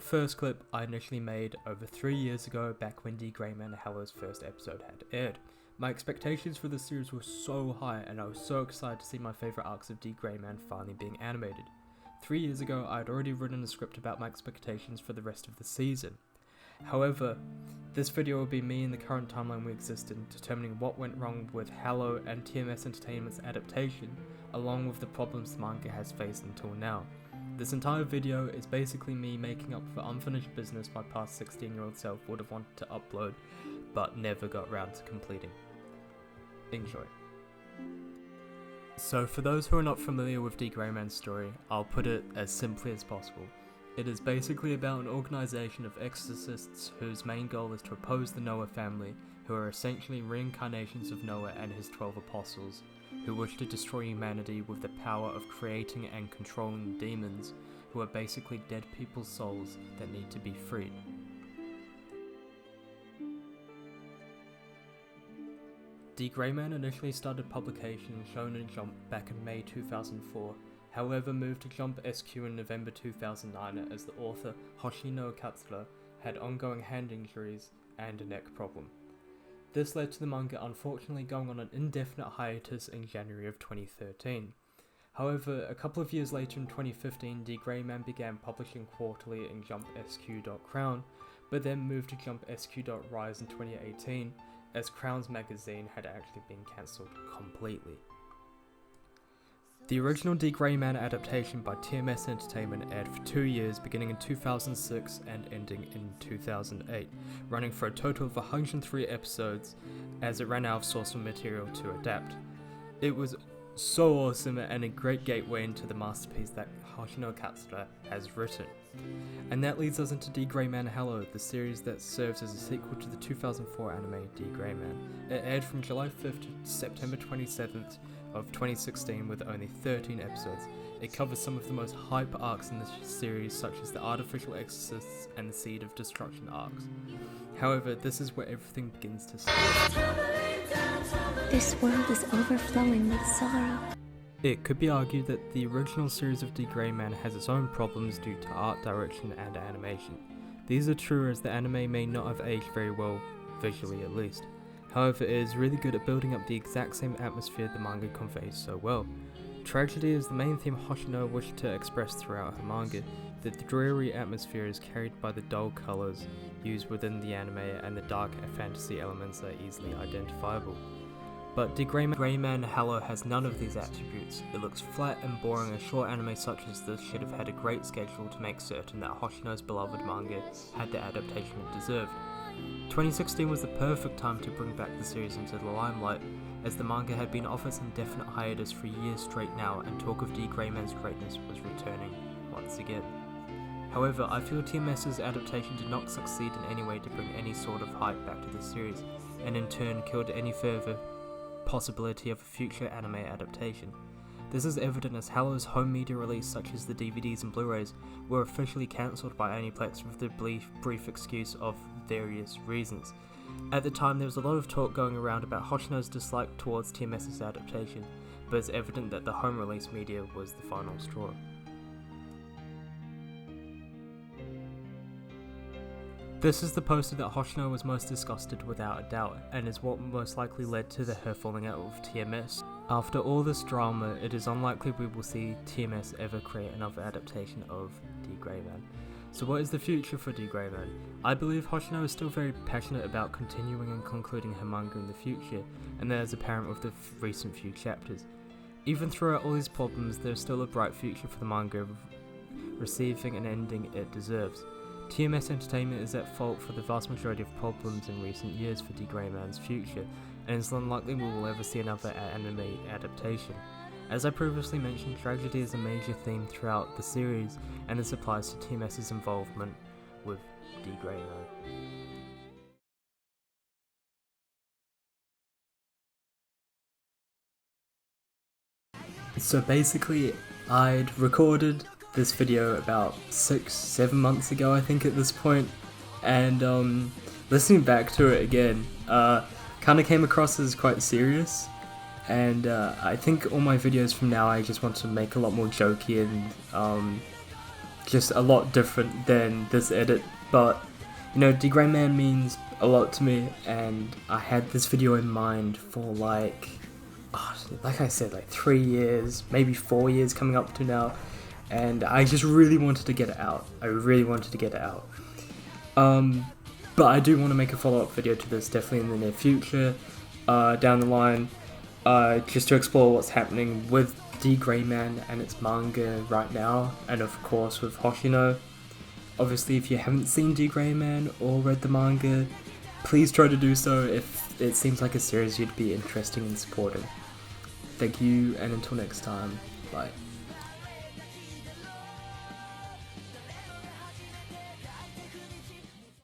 first clip I initially made over 3 years ago, back when D. Greyman Hellow's first episode had aired. My expectations for this series were so high, and I was so excited to see my favourite arcs of D. Greyman finally being animated. 3 years ago, I had already written a script about my expectations for the rest of the season. However, this video will be me in the current timeline we exist in, determining what went wrong with Hello and TMS Entertainment's adaptation, along with the problems the manga has faced until now. This entire video is basically me making up for unfinished business my past 16-year-old self would have wanted to upload, but never got round to completing. Enjoy. So for those who are not familiar with D. Greyman's story, I'll put it as simply as possible. It is basically about an organisation of exorcists whose main goal is to oppose the Noah family, who are essentially reincarnations of Noah and his 12 apostles, who wish to destroy humanity with the power of creating and controlling demons, who are basically dead people's souls that need to be freed. D. Greyman initially started publication in Shounen Jump back in May 2004, however moved to Jump SQ in November 2009 as the author Hoshino Katsura had ongoing hand injuries and a neck problem. This led to the manga unfortunately going on an indefinite hiatus in January of 2013. However, a couple of years later in 2015, D. Greyman began publishing quarterly in Jump SQ.Crown, but then moved to Jump SQ.Rise in 2018, as Crown's magazine had actually been cancelled completely. The original D. Greyman adaptation by TMS Entertainment aired for 2 years, beginning in 2006 and ending in 2008, running for a total of 103 episodes, as it ran out of source material to adapt. It was so awesome and a great gateway into the masterpiece that Hoshino Katsura has written. And that leads us into D. Greyman Hello, the series that serves as a sequel to the 2004 anime D. Greyman. It aired from July 5th to September 27th of 2016 with only 13 episodes. It covers some of the most hype arcs in this series, such as the Artificial Exorcists and the Seed of Destruction arcs. However, this is where everything begins to start. This world is overflowing with sorrow. It could be argued that the original series of D. Greyman has its own problems due to art direction and animation. These are true, as the anime may not have aged very well, visually at least. However, it is really good at building up the exact same atmosphere the manga conveys so well. Tragedy is the main theme Hoshino wished to express throughout her manga. The dreary atmosphere is carried by the dull colours used within the anime, and the dark fantasy elements are easily identifiable. But D. Greyman Hello has none of these attributes. It looks flat and boring. A short anime such as this should have had a great schedule to make certain that Hoshino's beloved manga had the adaptation it deserved. 2016 was the perfect time to bring back the series into the limelight, as the manga had been off its indefinite hiatus for years straight now, and talk of D. Greyman's greatness was returning once again. However, I feel TMS's adaptation did not succeed in any way to bring any sort of hype back to the series, and in turn killed any further possibility of a future anime adaptation. This is evident as Hello's home media release, such as the DVDs and Blu-rays, were officially cancelled by Aniplex with the brief excuse of various reasons. At the time, there was a lot of talk going around about Hoshino's dislike towards TMS's adaptation, but it's evident that the home release media was the final straw. This is the poster that Hoshino was most disgusted without a doubt, and is what most likely led to her falling out with TMS. After all this drama, it is unlikely we will see TMS ever create another adaptation of D. Greyman. So what is the future for D. Greyman? I believe Hoshino is still very passionate about continuing and concluding her manga in the future, and that is apparent with the recent few chapters. Even throughout all these problems, there is still a bright future for the manga, receiving an ending it deserves. TMS Entertainment is at fault for the vast majority of problems in recent years for D. Greyman's future, and it's unlikely we will ever see another anime adaptation. As I previously mentioned, tragedy is a major theme throughout the series, and this applies to TMS's involvement with D. Greyman. So basically, I'd recorded this video about 6-7 months ago, I think, at this point, and listening back to it again, kind of came across as quite serious, and I think all my videos from now I just want to make a lot more jokey and just a lot different than this edit, but you know, D Grey Man means a lot to me, and I had this video in mind for like I said, like 3 years, maybe 4 years coming up to now, and I just really wanted to get it out. But I do want to make a follow-up video to this, definitely in the near future, down the line, just to explore what's happening with D Grey Man and its manga right now, and of course with Hoshino. Obviously, if you haven't seen D Grey Man or read the manga, please try to do so if it seems like a series you'd be interested in supporting. Thank you, and until next time, bye.